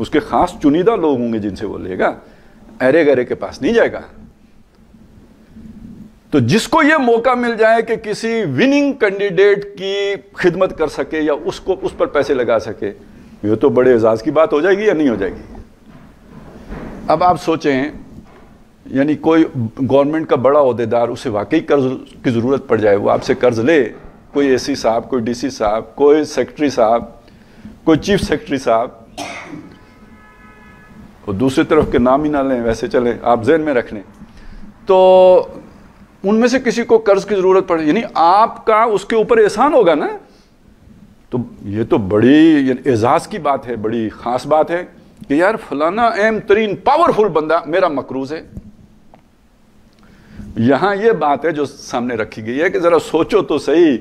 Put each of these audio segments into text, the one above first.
اس کے خاص چنیدہ لوگ ہوں گے جن سے وہ لے گا، ایرے گرے کے پاس نہیں جائے گا۔ تو جس کو یہ موقع مل جائے کہ کسی وننگ کینڈیڈیٹ کی خدمت کر سکے یا اس پر پیسے لگا سکے، یہ تو بڑے اعزاز کی بات ہو جائے گی یا نہیں ہو جائے گی؟ اب آپ سوچیں، یعنی کوئی گورنمنٹ کا بڑا عہدیدار، اسے واقعی قرض کی ضرورت پڑ جائے، وہ آپ سے قرض لے، کوئی اے سی صاحب، کوئی ڈی سی صاحب، کوئی سیکرٹری صاحب، کوئی چیف سیکرٹری صاحب، اور دوسری طرف کے نام ہی نہ لیں، ویسے چلیں، آپ ذہن میں رکھ لیں، تو ان میں سے کسی کو قرض کی ضرورت پڑے، یعنی آپ کا اس کے اوپر احسان ہوگا نا، تو یہ تو بڑی اعزاز کی بات ہے، بڑی خاص بات ہے کہ یار فلانا اہم ترین پاورفل بندہ میرا مقروض ہے۔ یہاں یہ بات ہے جو سامنے رکھی گئی ہے کہ ذرا سوچو تو صحیح،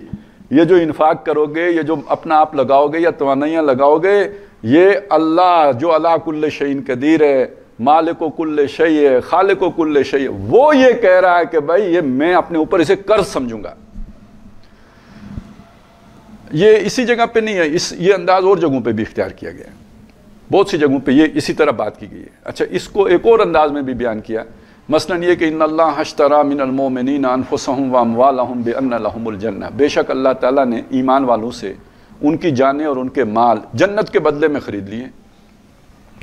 یہ جو انفاق کرو گے، یہ جو اپنا آپ لگاؤ گے یا توانائیاں لگاؤ گے، یہ اللہ جو علی کل شیء قدیر ہے، مالک و کل شیء ہے، خالق و کل شیء، وہ یہ کہہ رہا ہے کہ بھائی یہ میں اپنے اوپر اسے قرض سمجھوں گا۔ یہ اسی جگہ پہ نہیں ہے، یہ انداز اور جگہوں پہ بھی اختیار کیا گیا ہے، بہت سی جگہوں پہ یہ اسی طرح بات کی گئی ہے۔ اچھا، اس کو ایک اور انداز میں بھی بیان کیا، مثلاً یہ کہ ان اللہ اشتری من المؤمنین انفسهم واموالهم بان لهم الجنہ، بے شک اللہ تعالیٰ نے ایمان والوں سے ان کی جانیں اور ان کے مال جنت کے بدلے میں خرید لیے۔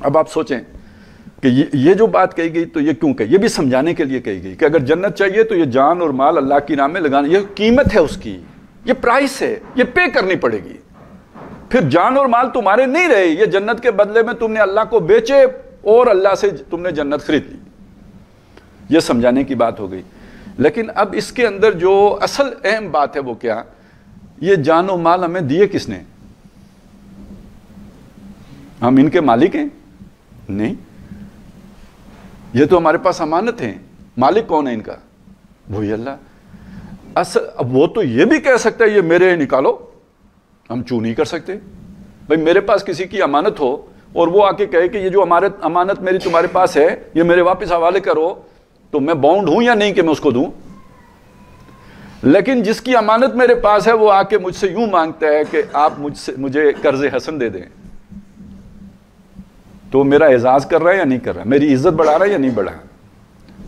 اب آپ سوچیں کہ یہ جو بات کہی گئی تو یہ کیوں کہی؟ یہ بھی سمجھانے کے لیے کہی گئی کہ اگر جنت چاہیے تو یہ جان اور مال اللہ کی راہ میں لگانا، یہ قیمت ہے اس کی، یہ پرائس ہے، یہ پے کرنی پڑے گی۔ پھر جان اور مال تمہارے نہیں رہے، یہ جنت کے بدلے میں تم نے اللہ کو بیچے اور اللہ سے تم نے جنت خرید لی۔ یہ سمجھانے کی بات ہو گئی۔ لیکن اب اس کے اندر جو اصل اہم بات ہے وہ کیا؟ یہ جان و مال ہمیں دیے کس نے؟ ہم ان کے مالک ہیں؟ نہیں، یہ تو ہمارے پاس امانت ہیں۔ مالک کون ہے ان کا؟ وہی اللہ۔ اب وہ تو یہ بھی کہہ سکتا ہے یہ میرے نکالو، ہم چوں نہیں کر سکتے۔ بھائی میرے پاس کسی کی امانت ہو اور وہ آ کے کہے کہ یہ جو امانت میری تمہارے پاس ہے یہ میرے واپس حوالے کرو، تو میں باؤنڈ ہوں یا نہیں کہ میں اس کو دوں؟ لیکن جس کی امانت میرے پاس ہے وہ آ کے مجھ سے یوں مانگتا ہے کہ آپ مجھے قرض حسن دے دیں، تو میرا اعزاز کر رہا ہے یا نہیں کر رہا، میری عزت بڑھا رہا ہے یا نہیں بڑھا؟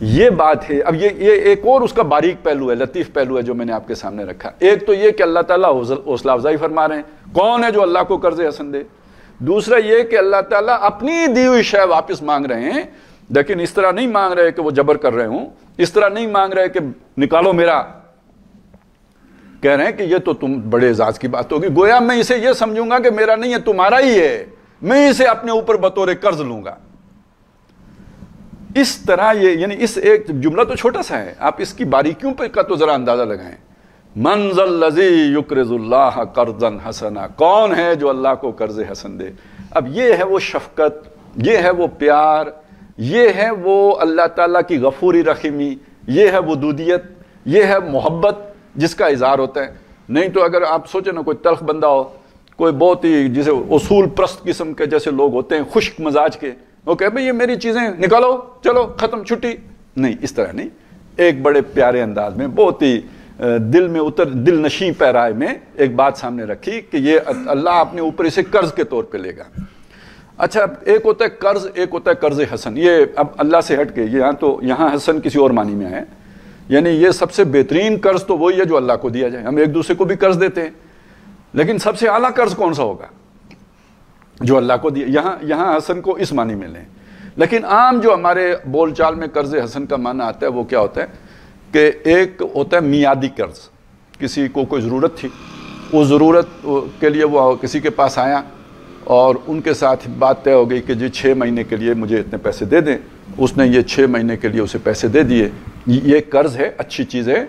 یہ بات ہے۔ اب یہ ایک اور اس کا باریک پہلو ہے، لطیف پہلو ہے جو میں نے آپ کے سامنے رکھا۔ ایک تو یہ کہ اللہ تعالیٰ حوصلہ افزائی فرما رہے ہیں، کون ہے جو اللہ کو قرض حسن دے؟ دوسرا یہ کہ اللہ تعالیٰ اپنی دی ہوئی شے واپس مانگ رہے ہیں، لیکن اس طرح نہیں مانگ رہے کہ وہ جبر کر رہے ہوں، اس طرح نہیں مانگ رہے کہ نکالو میرا، کہہ رہے ہیں کہ یہ تو تم بڑے اعزاز کی بات ہوگی، گویا میں اسے یہ سمجھوں گا کہ میرا نہیں ہے، تمہارا ہی ہے، میں اسے اپنے اوپر بطور قرض لوں گا۔ اس طرح یہ، یعنی اس ایک جملہ تو چھوٹا سا ہے، آپ اس کی باریکیوں پہ کا تو ذرا اندازہ لگائیں۔ من ذا الذی یقرض اللہ قرضا حسنا، کون ہے جو اللہ کو قرض حسن دے؟ اب یہ ہے وہ شفقت، یہ ہے وہ پیار، یہ ہے وہ اللہ تعالیٰ کی غفوری رحیمی، یہ ہے ودودیت، یہ ہے محبت جس کا اظہار ہوتا ہے۔ نہیں تو اگر آپ سوچیں نا، کوئی تلخ بندہ ہو، کوئی بہت ہی جسے اصول پرست قسم کے جیسے لوگ ہوتے ہیں، خشک مزاج کے، وہ کہے بھئی یہ میری چیزیں نکالو، چلو ختم، چھٹی، نہیں، اس طرح نہیں، ایک بڑے پیارے انداز میں، بہت ہی دل نشیں پیرائے میں ایک بات سامنے رکھی کہ یہ اللہ اپنے اوپر اسے قرض کے طور پہ لے گا۔ اچھا، ایک ہوتا ہے قرض، ایک ہوتا ہے قرض حسن۔ یہ اب اللہ سے ہٹ کے یہاں حسن کسی اور معنی میں ہے، یعنی یہ سب سے بہترین قرض تو وہی ہے جو اللہ کو دیا جائے۔ ہم ایک دوسرے کو بھی قرض دیتے ہیں، لیکن سب سے اعلیٰ قرض کون سا ہوگا؟ جو اللہ کو دیا۔ یہاں حسن کو اس معنی میں لیں، لیکن عام جو ہمارے بول چال میں قرض حسن کا معنی آتا ہے وہ کیا ہوتا ہے کہ ایک ہوتا ہے میعادی قرض، کسی کو کوئی ضرورت تھی، اس ضرورت کے لیے وہ کسی کے پاس آیا اور ان کے ساتھ بات طے ہو گئی کہ جی 6 مہینے کے لیے مجھے اتنے پیسے دے دیں، اس نے یہ 6 مہینے کے لیے اسے پیسے دے دیے۔ یہ قرض ہے، اچھی چیز ہے،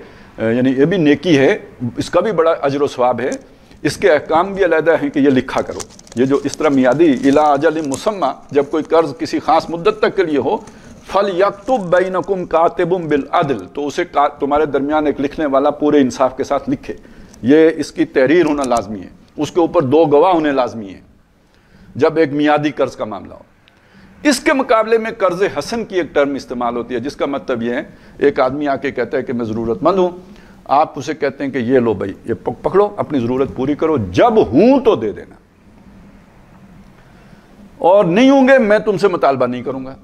یعنی یہ بھی نیکی ہے، اس کا بھی بڑا اجر و ثواب ہے، اس کے احکام بھی علیحدہ ہیں کہ یہ لکھا کرو۔ یہ جو اس طرح میعادی الی اجل مسمى، جب کوئی قرض کسی خاص مدت تک کے لیے ہو، فَلْيَكْتُبْ بَيْنَكُمْ كَاتِبٌ بِالْعَدْلِ، تو اسے تمہارے درمیان ایک لکھنے والا پورے انصاف کے ساتھ لکھے۔ یہ اس کی تحریر ہونا لازمی ہے، اس کے اوپر 2 گواہ ہونے لازمی ہیں جب ایک میعادی قرض کا معاملہ ہو۔ اس کے مقابلے میں قرض حسن کی ایک ٹرم استعمال ہوتی ہے، جس کا مطلب یہ ہے ایک آدمی آ کے کہتا ہے کہ میں ضرورت مند ہوں، آپ اسے کہتے ہیں کہ یہ لو بھائی، یہ پکڑو، اپنی ضرورت پوری کرو، جب ہوں تو دے دینا۔ اور نہیں ہوں گے میں تم سے مطالبہ نہیں کروں گا.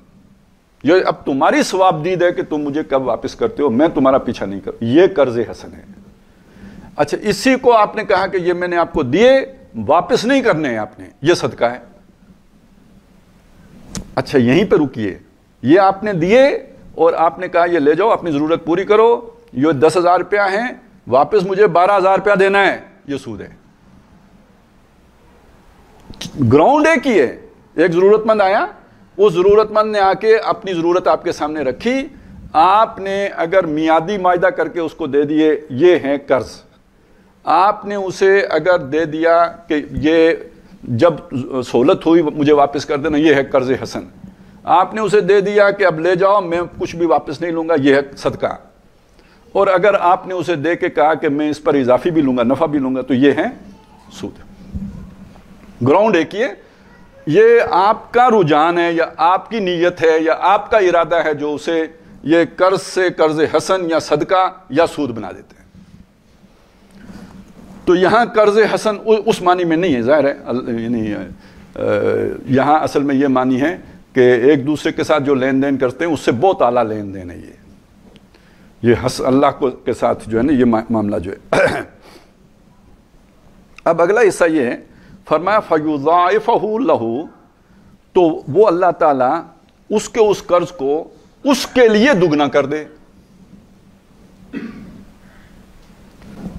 یہ اب تمہاری ثواب دید ہے کہ تم مجھے کب واپس کرتے ہو, میں تمہارا پیچھا نہیں کروں. یہ قرض حسن ہے. اچھا اسی کو آپ نے کہا کہ یہ میں نے آپ کو دیے واپس نہیں کرنے ہیں آپ نے, یہ صدقہ ہے. اچھا یہیں پہ رکیے, یہ آپ نے دیے اور آپ نے کہا یہ لے جاؤ اپنی ضرورت پوری کرو, یہ 10,000 روپیہ ہیں واپس مجھے 12,000 روپیہ دینا ہے, یہ سود ہے. گراؤنڈ ایک ہی ہے. ایک ضرورت مند آیا, اس ضرورت مند نے آ کے اپنی ضرورت آپ کے سامنے رکھی, آپ نے اگر میعادی معاہدہ کر کے اس کو دے دیے, یہ ہیں قرض. آپ نے اسے اگر دے دیا کہ یہ جب سہولت ہوئی مجھے واپس کر دینا, یہ ہے قرض حسن. آپ نے اسے دے دیا کہ اب لے جاؤ میں کچھ بھی واپس نہیں لوں گا, یہ ہے صدقہ. اور اگر آپ نے اسے دے کے کہا کہ میں اس پر اضافی بھی لوں گا, نفع بھی لوں گا, تو یہ ہے سود. گراؤنڈ ایک ہی ہے. یہ آپ کا رجحان ہے یا آپ کی نیت ہے یا آپ کا ارادہ ہے جو اسے یہ قرض سے قرض حسن یا صدقہ یا سود بنا دیتے ہیں. تو یہاں قرض حسن اس معنی میں نہیں ہے, ظاہر ہے یعنی یہاں اصل میں یہ معنی ہے کہ ایک دوسرے کے ساتھ جو لین دین کرتے ہیں اس سے بہت اعلیٰ لین دین ہے. یہ اللہ کے ساتھ جو ہے نا یہ معاملہ جو ہے. اب اگلا حصہ یہ ہے, فرمایا فَيُضَاعِفَهُ لَهُ, تو وہ اللہ تعالیٰ اس کے اس قرض کو اس کے لیے دگنا کر دے.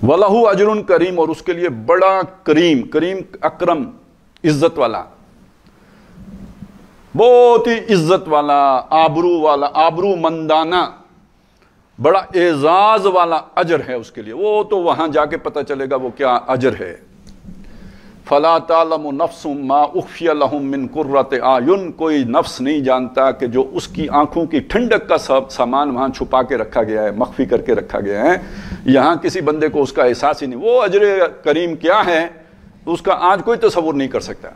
وَلَهُ أَجْرٌ کریم, اور اس کے لیے بڑا کریم, کریم اکرم عزت والا, بہت ہی عزت والا, والا, آبرو مندانہ, بڑا اعزاز والا اجر ہے اس کے لیے. وہ تو وہاں جا کے پتہ چلے گا وہ کیا اجر ہے. فَلَا تَعْلَمُ نَفْسٌ مَا أُخْفِيَ لَهُم مِّن قُرَّةِ أَعْيُن, کوئی نفس نہیں جانتا کہ جو اس کی آنکھوں کی ٹھنڈک کا سامان وہاں چھپا کے رکھا گیا ہے, مخفی کر کے رکھا گیا ہے. یہاں کسی بندے کو اس کا احساس ہی نہیں. وہ اجر کریم کیا ہے اس کا آج کوئی تصور نہیں کر سکتا.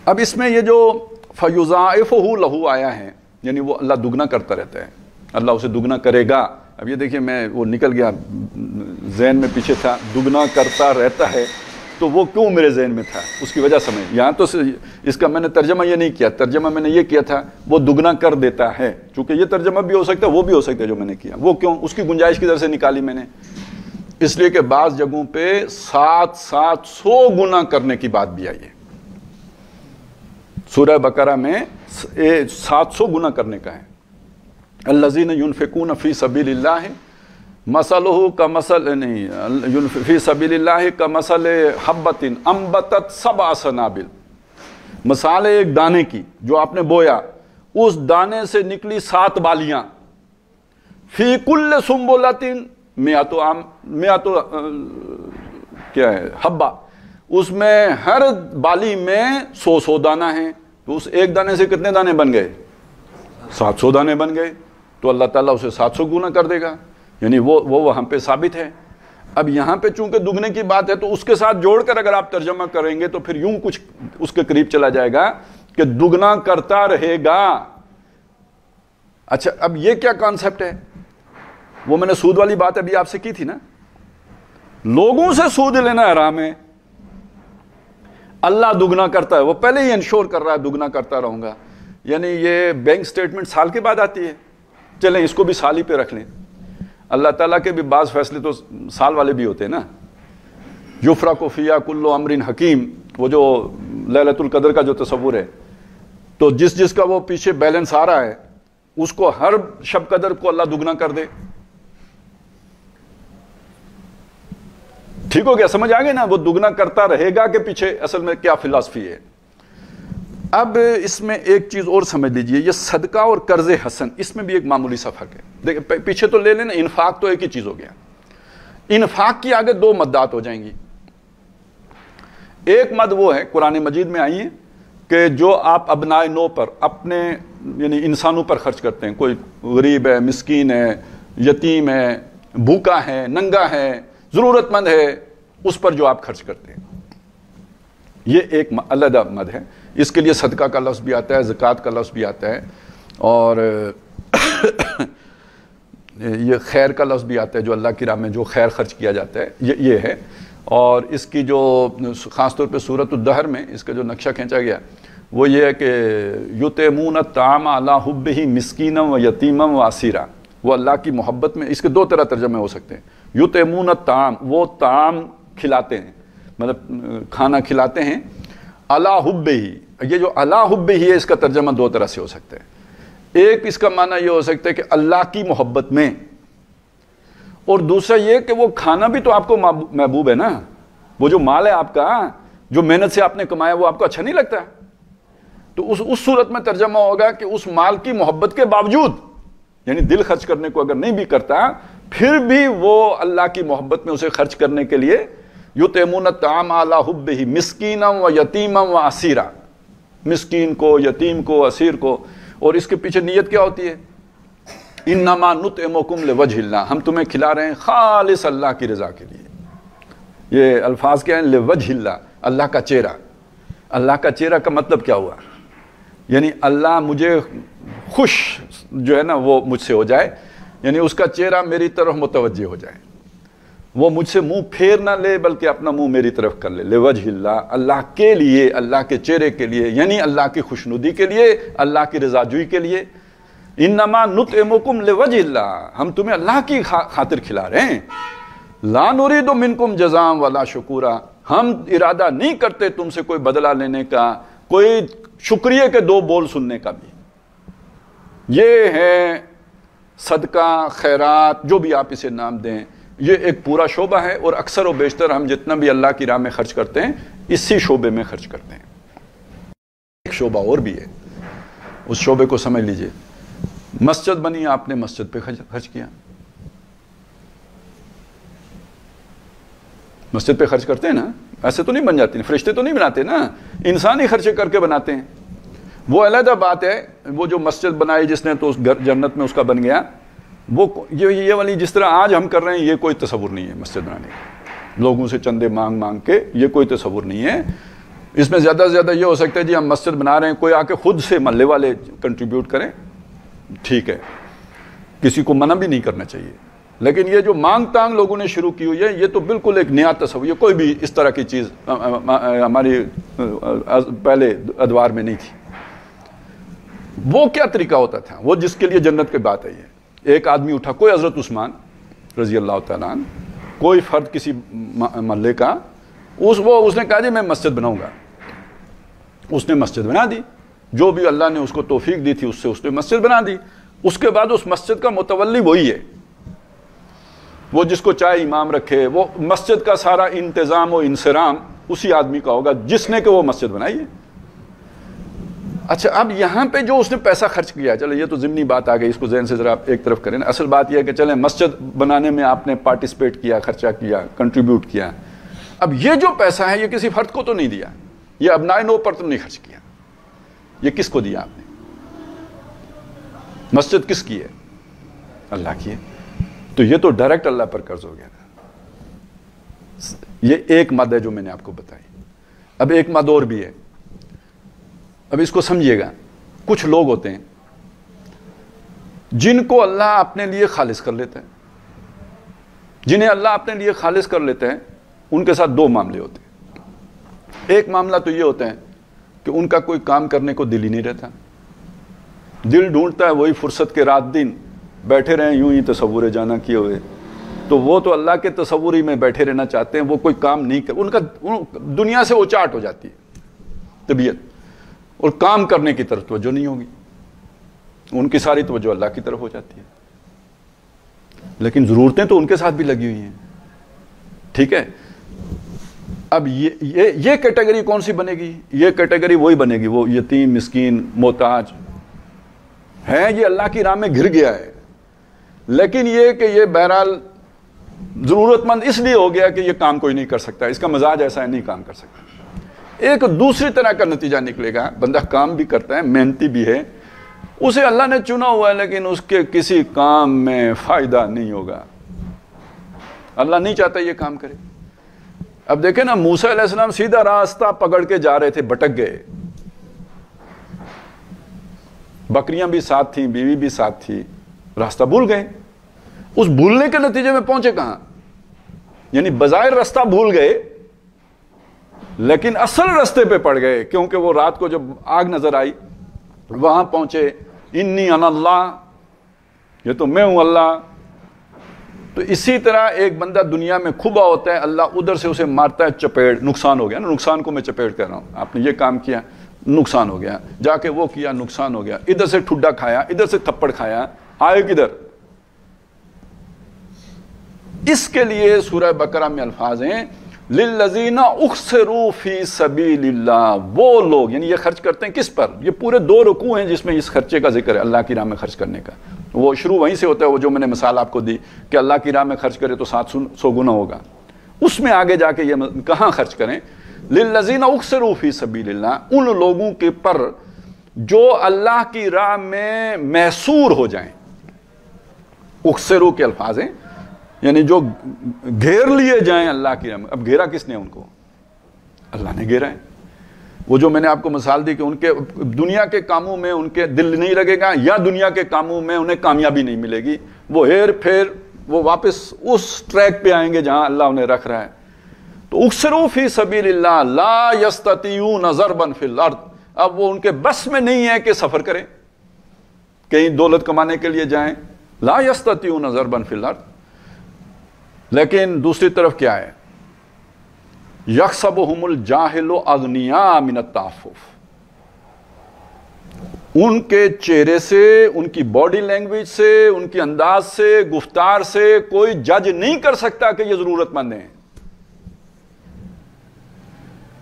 اب اس میں یہ جو فَيُضَاعِفُهُ لَهُ آیا ہے, یعنی وہ اللہ دگنا کرتا رہتا ہے, اللہ اسے دگنا کرے گا. اب یہ دیکھیں میں وہ نکل گیا ذہن میں, پیچھے تھا دگنا کرتا رہتا ہے, تو وہ کیوں میرے ذہن میں تھا اس کی وجہ سمجھ. یہاں تو اس کا میں نے ترجمہ یہ نہیں کیا, ترجمہ میں نے یہ کیا تھا وہ دگنا کر دیتا ہے, چونکہ یہ ترجمہ بھی ہو سکتا ہے وہ بھی ہو سکتا ہے جو میں نے کیا. وہ کیوں, اس کی گنجائش کی طرف سے نکالی میں نے, اس لیے کہ بعض جگہوں پہ 700 گنا کرنے کی بات بھی آئی ہے. سورہ بقرہ میں 700 گنا کرنے کا ہے. الذین ينفقون فی سبیل اللہ مثلہ کمثل نہیں فی سبیل اللہ کمثل حبۃ انبتت 7 سنابل, مثال ایک دانے کی جو آپ نے بویا, اس دانے سے نکلی 7 بالیاں. فی کل سنبلۃ مئۃ کیا ہے حبہ, اس میں ہر بالی میں 100 دانہ ہیں. تو اس ایک دانے سے کتنے دانے بن گئے, 700 دانے بن گئے. تو اللہ تعالیٰ اسے 700 گنا کر دے گا, یعنی وہ وہاں پہ ثابت ہے. اب یہاں پہ چونکہ دگنے کی بات ہے تو اس کے ساتھ جوڑ کر اگر آپ ترجمہ کریں گے تو پھر یوں کچھ اس کے قریب چلا جائے گا کہ دگنا کرتا رہے گا. اچھا اب یہ کیا کانسیپٹ ہے, وہ میں نے سود والی بات ابھی آپ سے کی تھی نا, لوگوں سے سود لینا حرام ہے, اللہ دگنا کرتا ہے, وہ پہلے ہی انشور کر رہا ہے دگنا کرتا رہوں گا. یعنی یہ بینک سٹیٹمنٹ سال کے بعد آتی ہے, چلیں اس کو بھی سال ہی پہ رکھ لیں. اللہ تعالیٰ کے بھی بعض فیصلے تو سال والے بھی ہوتے ہیں نا. یفرق فیہ کل امر حکیم, وہ جو لیلۃ القدر کا جو تصور ہے, تو جس کا وہ پیچھے بیلنس آ رہا ہے اس کو ہر شب قدر کو اللہ دگنا کر دے. ٹھیک ہو گیا, سمجھ آ گئے نا, وہ دگنا کرتا رہے گا کہ پیچھے اصل میں کیا فلسفی ہے. اب اس میں ایک چیز اور سمجھ لیجئے, یہ صدقہ اور قرض حسن اس میں بھی ایک معمولی سا فرق ہے. دیکھیں پیچھے تو لے لینا, انفاق تو ایک ہی چیز ہو گیا. انفاق کی آگے 2 مدات ہو جائیں گی. ایک مد وہ ہے قرآن مجید میں آئی ہے کہ جو آپ ابنائے نو پر, اپنے یعنی انسانوں پر خرچ کرتے ہیں, کوئی غریب ہے, مسکین ہے, یتیم ہے, بھوکا ہے, ننگا ہے, ضرورت مند ہے, اس پر جو آپ خرچ کرتے ہیں, یہ ایک علیحدہ مد ہے. اس کے لیے صدقہ کا لفظ بھی آتا ہے, زکوٰۃ کا لفظ بھی آتا ہے, اور یہ خیر کا لفظ بھی آتا ہے, جو اللہ کی راہ میں جو خیر خرچ کیا جاتا ہے, یہ ہے. اور اس کی جو خاص طور پہ سورۃ الدہر میں اس کا جو نقشہ کھینچا گیا وہ یہ ہے کہ یطعمون الطعام علی حبہ مسکینا و یتیما و اسیرا. وہ اللہ کی محبت میں، اس کے دو طرح ترجمے ہو سکتے ہیں. یطعمون الطعام، وہ طعام کھلاتے ہیں، مطلب کھانا کھلاتے ہیں. علی حبہ، یہ جو علی حبہ ہے اس کا ترجمہ دو طرح سے ہو سکتا ہے. ایک اس کا معنی یہ ہو سکتا ہے کہ اللہ کی محبت میں، اور دوسرا یہ کہ وہ کھانا بھی تو آپ کو محبوب ہے نا. وہ جو مال ہے آپ کا، جو محنت سے آپ نے کمایا، وہ آپ کو اچھا نہیں لگتا. تو اس صورت میں ترجمہ ہوگا کہ اس مال کی محبت کے باوجود، یعنی دل خرچ کرنے کو اگر نہیں بھی کرتا پھر بھی وہ اللہ کی محبت میں اسے خرچ کرنے کے لیے یطعمون الطعام علی حبہ مسکینا و یتیما و اسیرا، مسکین کو، یتیم کو، اسیر کو. اور اس کے پیچھے نیت کیا ہوتی ہے؟ انما نطعمکم لوجہ اللہ، ہم تمہیں کھلا رہے ہیں خالص اللہ کی رضا کے لیے. یہ الفاظ کیا ہیں؟ لوجہ اللہ، اللہ کا چہرہ. اللہ کا چہرہ کا مطلب کیا ہوا؟ یعنی اللہ مجھے خوش جو ہے نا وہ مجھ سے ہو جائے، یعنی اس کا چہرہ میری طرف متوجہ ہو جائے، وہ مجھ سے منہ پھیر نہ لے بلکہ اپنا منہ میری طرف کر لے. لوجہ اللہ، اللہ کے لیے، اللہ کے چہرے کے لیے، یعنی اللہ کی خوشنودی کے لیے، اللہ کی رضا جوئی کے لیے. انما نطعمکم لوجہ اللہ، ہم تمہیں اللہ کی خاطر کھلا رہے ہیں. لا نرید منکم جزاء ولا شکورا، ہم ارادہ نہیں کرتے تم سے کوئی بدلہ لینے کا، کوئی شکریہ کے دو بول سننے کا بھی. یہ ہے صدقہ، خیرات، جو بھی آپ اسے نام دیں، یہ ایک پورا شعبہ ہے. اور اکثر و بیشتر ہم جتنا بھی اللہ کی راہ میں خرچ کرتے ہیں اسی شعبے میں خرچ کرتے ہیں. ایک شعبہ اور بھی ہے، اس شعبے کو سمجھ لیجئے. مسجد بنی، آپ نے مسجد پہ خرچ کیا. مسجد پہ خرچ کرتے ہیں نا، ایسے تو نہیں بن جاتی، فرشتے تو نہیں بناتے نا، انسان ہی خرچے کر کے بناتے ہیں. وہ علیحدہ بات ہے. وہ جو مسجد بنائی جس نے تو اس جنت میں اس کا بن گیا. وہ یہ والی جس طرح آج ہم کر رہے ہیں، یہ کوئی تصور نہیں ہے مسجد بنانے کا. لوگوں سے چندے مانگ مانگ کے، یہ کوئی تصور نہیں ہے. اس میں زیادہ سے زیادہ یہ ہو سکتا ہے جی ہم مسجد بنا رہے ہیں، کوئی آ کے خود سے محلے والے کنٹریبیوٹ کریں، ٹھیک ہے، کسی کو منع بھی نہیں کرنا چاہیے. لیکن یہ جو مانگ تانگ لوگوں نے شروع کی ہوئی ہے، یہ تو بالکل ایک نیا تصور. یہ کوئی بھی اس طرح کی چیز ہماری پہلے ادوار میں نہیں تھی. وہ کیا طریقہ ہوتا تھا؟ وہ جس کے لیے جنت کی بات ہے. یہ ایک آدمی اٹھا، کوئی حضرت عثمان رضی اللہ تعالیٰ عنہ، کوئی فرد کسی محلے کا، اس نے کہا جی میں مسجد بناؤں گا. اس نے مسجد بنا دی، جو بھی اللہ نے اس کو توفیق دی تھی اس سے اس نے مسجد بنا دی. اس کے بعد اس مسجد کا متولی وہی ہے، وہ جس کو چاہے امام رکھے. وہ مسجد کا سارا انتظام و انصرام اسی آدمی کا ہوگا جس نے کہ وہ مسجد بنائی ہے. اچھا، اب یہاں پہ جو اس نے پیسہ خرچ کیا، چلے یہ تو ضمنی بات آ گئی، اس کو ذہن سے ذرا ایک طرف کریں. اصل بات یہ ہے کہ چلیں مسجد بنانے میں آپ نے پارٹیسپیٹ کیا، خرچہ کیا، کنٹریبیوٹ کیا. اب یہ جو پیسہ ہے یہ کسی فرد کو تو نہیں دیا، یہ ابنائے نو پر تو نہیں خرچ کیا. یہ کس کو دیا آپ نے؟ مسجد کس کی ہے؟ اللہ کی ہے. تو یہ تو ڈائریکٹ اللہ پر قرض ہو گیا نا. یہ ایک مد ہے جو میں نے آپ کو بتائی. اب ایک مد اور بھی ہے. اب اس کو سمجھیے گا. کچھ لوگ ہوتے ہیں جن کو اللہ اپنے لیے خالص کر لیتا ہے. جنہیں اللہ اپنے لیے خالص کر لیتا ہے ان کے ساتھ دو معاملے ہوتے ہیں. ایک معاملہ تو یہ ہوتا ہے کہ ان کا کوئی کام کرنے کو دل ہی نہیں رہتا. دل ڈھونڈتا ہے وہی فرصت کے رات دن بیٹھے رہیں یوں ہی تصور جانا کیے ہوئے. تو وہ تو اللہ کے تصور ہی میں بیٹھے رہنا چاہتے ہیں. وہ کوئی کام نہیں کر، ان کا دنیا سے اچاٹ ہو جاتی ہے طبیعت، اور کام کرنے کی طرف توجہ نہیں ہوگی. ان کی ساری توجہ اللہ کی طرف ہو جاتی ہے. لیکن ضرورتیں تو ان کے ساتھ بھی لگی ہوئی ہیں. ٹھیک ہے. اب یہ کیٹیگری کون سی بنے گی؟ یہ کیٹیگری وہی بنے گی، وہ یتیم، مسکین، محتاج ہے، یہ اللہ کی راہ میں گر گیا ہے. لیکن یہ کہ یہ بہرحال ضرورت مند اس لیے ہو گیا کہ یہ کام کوئی نہیں کر سکتا، اس کا مزاج ایسا ہے، نہیں کام کر سکتا. ایک دوسری طرح کا نتیجہ نکلے گا. بندہ کام بھی کرتا ہے، محنتی بھی ہے، اسے اللہ نے چنا ہوا ہے، لیکن اس کے کسی کام میں فائدہ نہیں ہوگا. اللہ نہیں چاہتا یہ کام کرے. اب دیکھیں نا، موسیٰ علیہ السلام سیدھا راستہ پکڑ کے جا رہے تھے، بھٹک گئے. بکریاں بھی ساتھ تھیں، بیوی بھی ساتھ تھی، راستہ بھول گئے. اس بھولنے کے نتیجے میں پہنچے کہاں؟ یعنی بظاہر راستہ بھول گئے لیکن اصل راستے پہ پڑ گئے، کیونکہ وہ رات کو جب آگ نظر آئی وہاں پہنچے، انی انا اللہ، یہ تو میں ہوں اللہ۔ تو اسی طرح ایک بندہ دنیا میں کھبا ہوتا ہے، اللہ ادھر سے اسے مارتا ہے چپیڑ، نقصان ہو گیا نا، نقصان کو میں چپیڑ کر رہا ہوں، آپ نے یہ کام کیا نقصان ہو گیا، جا کے وہ کیا نقصان ہو گیا، ادھر سے ٹھڈا کھایا، ادھر سے تھپڑ کھایا، آئے کدھر؟ اس کے لیے سورہ بقرہ میں الفاظ ہیں للذین اخسروا فی سبیل اللہ، وہ لوگ یعنی یہ خرچ کرتے ہیں کس پر؟ یہ پورے 2 رکوع ہیں جس میں اس خرچے کا ذکر ہے، اللہ کی راہ میں خرچ کرنے کا۔ وہ شروع وہیں سے ہوتا ہے، وہ جو میں نے مثال آپ کو دی کہ اللہ کی راہ میں خرچ کرے تو 700 گنا ہوگا، اس میں آگے جا کے یہ کہاں خرچ کریں؟ للذین اخسروا فی سبیل اللہ، ان لوگوں کے پر جو اللہ کی راہ میں محصور ہو جائیں۔ اخسروا کے الفاظ ہیں یعنی جو گھیر لیے جائیں اللہ کی راہ میں۔ اب گھیرا کس نے ان کو؟ اللہ نے گھیرا ہے۔ وہ جو میں نے آپ کو مثال دی کہ ان کے دنیا کے کاموں میں ان کے دل نہیں لگے گا، یا دنیا کے کاموں میں انہیں کامیابی نہیں ملے گی، وہ ہیر پھیر وہ واپس اس ٹریک پہ آئیں گے جہاں اللہ انہیں رکھ رہا ہے۔ تو اکثروا فی سبیل اللہ لا یستطیعون ضربا فی الارض، اب وہ ان کے بس میں نہیں ہے کہ سفر کریں، کہیں دولت کمانے کے لیے جائیں، لا یستطیعون ضربا فی الارض۔ لیکن دوسری طرف کیا ہے؟ یحسبہم الجاہل اغنیاء من التعفف، ان کے چہرے سے، ان کی باڈی لینگویج سے، ان کی انداز سے، گفتار سے کوئی جج نہیں کر سکتا کہ یہ ضرورت مند ہیں۔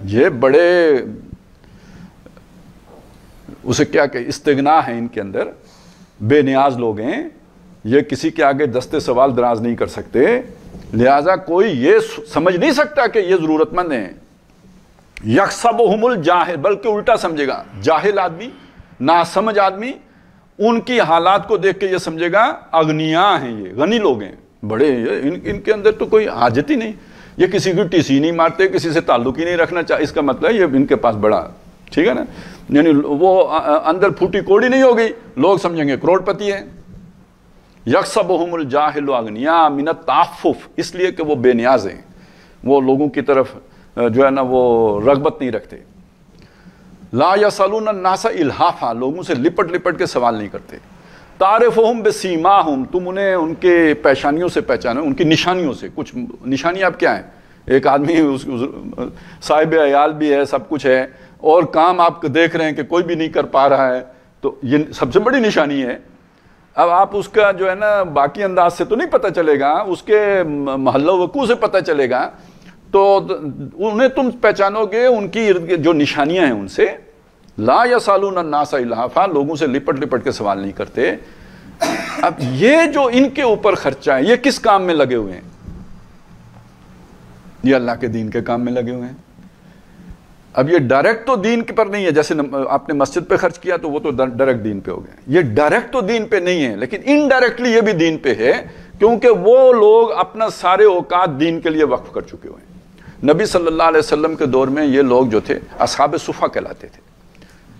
یہ بڑے اسے کیا کہ استغنا ہے ان کے اندر، بے نیاز لوگ ہیں، یہ کسی کے آگے دستے سوال دراز نہیں کر سکتے، لہذا کوئی یہ سمجھ نہیں سکتا کہ یہ ضرورت مند ہیں۔ یحسبہم الجاہل، بلکہ الٹا سمجھے گا، جاہل آدمی، ناسمجھ آدمی ان کی حالات کو دیکھ کے یہ سمجھے گا اغنیاء ہیں، یہ غنی لوگ ہیں، بڑے، ان کے اندر تو کوئی حاجت ہی نہیں، یہ کسی کی ٹیسی نہیں مارتے، کسی سے تعلق ہی نہیں رکھنا چاہتے، اس کا مطلب ہے یہ ان کے پاس بڑا، ٹھیک ہے نا، یعنی وہ اندر پھوٹی کوڑی نہیں ہوگی، لوگ سمجھیں گے کروڑ پتی ہے۔ یحسبہم الجاہل اغنیاء من التعفف، اس لیے کہ وہ بے نیاز ہیں، وہ لوگوں کی طرف جو ہے نا وہ رغبت نہیں رکھتے۔ لا یسألون الناس الحافا، لوگوں سے لپٹ لپٹ کے سوال نہیں کرتے۔ تعرفہم بسیماہم، تم انہیں ان کے پیشانیوں سے پہچانو، ان کی نشانیوں سے۔ کچھ نشانیاں اب کیا ہیں؟ ایک آدمی صاحب عیال بھی ہے، سب کچھ ہے، اور کام آپ دیکھ رہے ہیں کہ کوئی بھی نہیں کر پا رہا ہے، تو یہ سب سے بڑی نشانی ہے۔ اب آپ اس کا جو ہے نا باقی انداز سے تو نہیں پتہ چلے گا، اس کے محلہ وقوع سے پتہ چلے گا، تو انہیں تم پہچانو گے ان کی جو نشانیاں ہیں ان سے۔ لا یسألون الناس الحافا، لوگوں سے لپٹ لپٹ کے سوال نہیں کرتے۔ اب یہ جو ان کے اوپر خرچہ ہے، یہ کس کام میں لگے ہوئے ہیں؟ یہ اللہ کے دین کے کام میں لگے ہوئے ہیں۔ اب یہ ڈائریکٹ تو دین پر نہیں ہے، جیسے آپ نے مسجد پہ خرچ کیا تو وہ تو ڈائریکٹ دین پہ ہو گیا، یہ ڈائریکٹ تو دین پہ نہیں ہے، لیکن انڈائریکٹلی یہ بھی دین پہ ہے، کیونکہ وہ لوگ اپنا سارے اوقات دین کے لیے وقف کر چکے ہوئے ہیں۔ نبی صلی اللہ علیہ وسلم کے دور میں یہ لوگ جو تھے اصحاب صفہ کہلاتے تھے،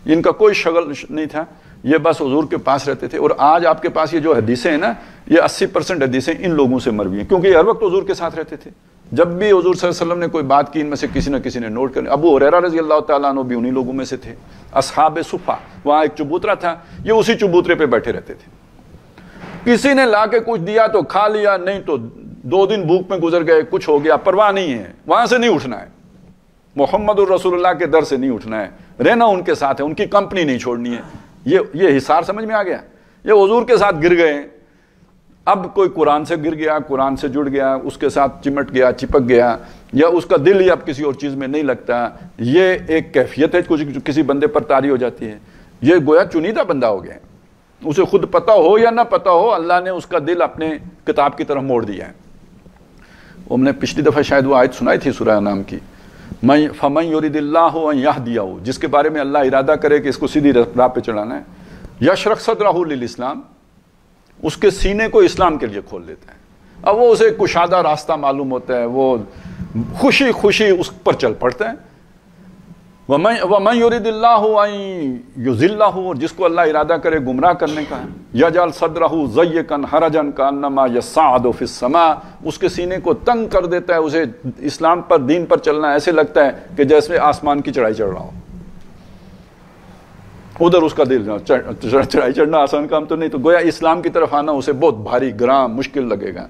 ان کا کوئی شغل نہیں تھا، یہ بس حضور کے پاس رہتے تھے۔ اور آج آپ کے پاس یہ جو حدیثیں ہیں نا، یہ 80% حدیثیں ان لوگوں سے مروی ہیں، کیونکہ یہ ہر وقت حضور کے ساتھ رہتے تھے۔ جب بھی حضور صلی اللہ علیہ وسلم نے کوئی بات کی، ان میں سے کسی نہ کسی نے نوٹ کر، ابو ہریرہ رضی اللہ تعالیٰ عنہ بھی انہی لوگوں میں سے تھے، اصحاب صفہ۔ وہاں ایک چبوترا تھا، یہ اسی چبوترے پہ بیٹھے رہتے تھے، کسی نے لا کے کچھ دیا تو کھا لیا، نہیں تو 2 دن بھوک میں گزر گئے، کچھ ہو گیا، پرواہ نہیں ہے، وہاں سے نہیں اٹھنا ہے، محمد الرسول اللہ کے در سے نہیں اٹھنا ہے، رہنا ان کے ساتھ ہے، ان کی کمپنی نہیں چھوڑنی ہے۔ یہ حصار سمجھ میں آ گیا؟ یہ حضور کے ساتھ گر گئے، اب کوئی قرآن سے گر گیا، قرآن سے جڑ گیا، اس کے ساتھ چمٹ گیا، چپک گیا، یا اس کا دل ہی اب کسی اور چیز میں نہیں لگتا، یہ ایک کیفیت ہے کچھ کسی بندے پر طاری ہو جاتی ہے۔ یہ گویا چنیدہ بندہ ہو گیا، اسے خود پتہ ہو یا نہ پتہ ہو، اللہ نے اس کا دل اپنے کتاب کی طرف موڑ دیا ہے۔ ہم نے پچھلی دفعہ شاید وہ آیت سنائی تھی سورہ انعام کی، فَمَن يُرِدِ اللَّهُ أَن يَهْدِيَهُ، جس کے بارے میں اللہ ارادہ کرے کہ اس کو سیدھی راہ پہ چلانا ہے، يَشْرَحْ صَدْرَهُ لِلْإِسْلَامِ، اس کے سینے کو اسلام کے لیے کھول دیتا ہے۔ اب وہ اسے کشادہ راستہ معلوم ہوتا ہے، وہ خوشی خوشی اس پر چل پڑتا ہے۔ وَمَن يُرِدِ اللَّهُ أَن يُضِلَّهُ، اور جس کو اللہ ارادہ کرے گمراہ کرنے کا، یجعل صدرہ ضیقا حرجا کانما یصعد فی السماء، اس کے سینے کو تنگ کر دیتا ہے، اسے اسلام پر، دین پر چلنا ایسے لگتا ہے کہ جیسے آسمان کی چڑھائی چڑھ رہا ہو، ادھر اس کا دل، چڑھائی چڑھنا آسان کام تو نہیں، تو گویا اسلام کی طرف آنا اسے بہت بھاری، گراں، مشکل لگے گا۔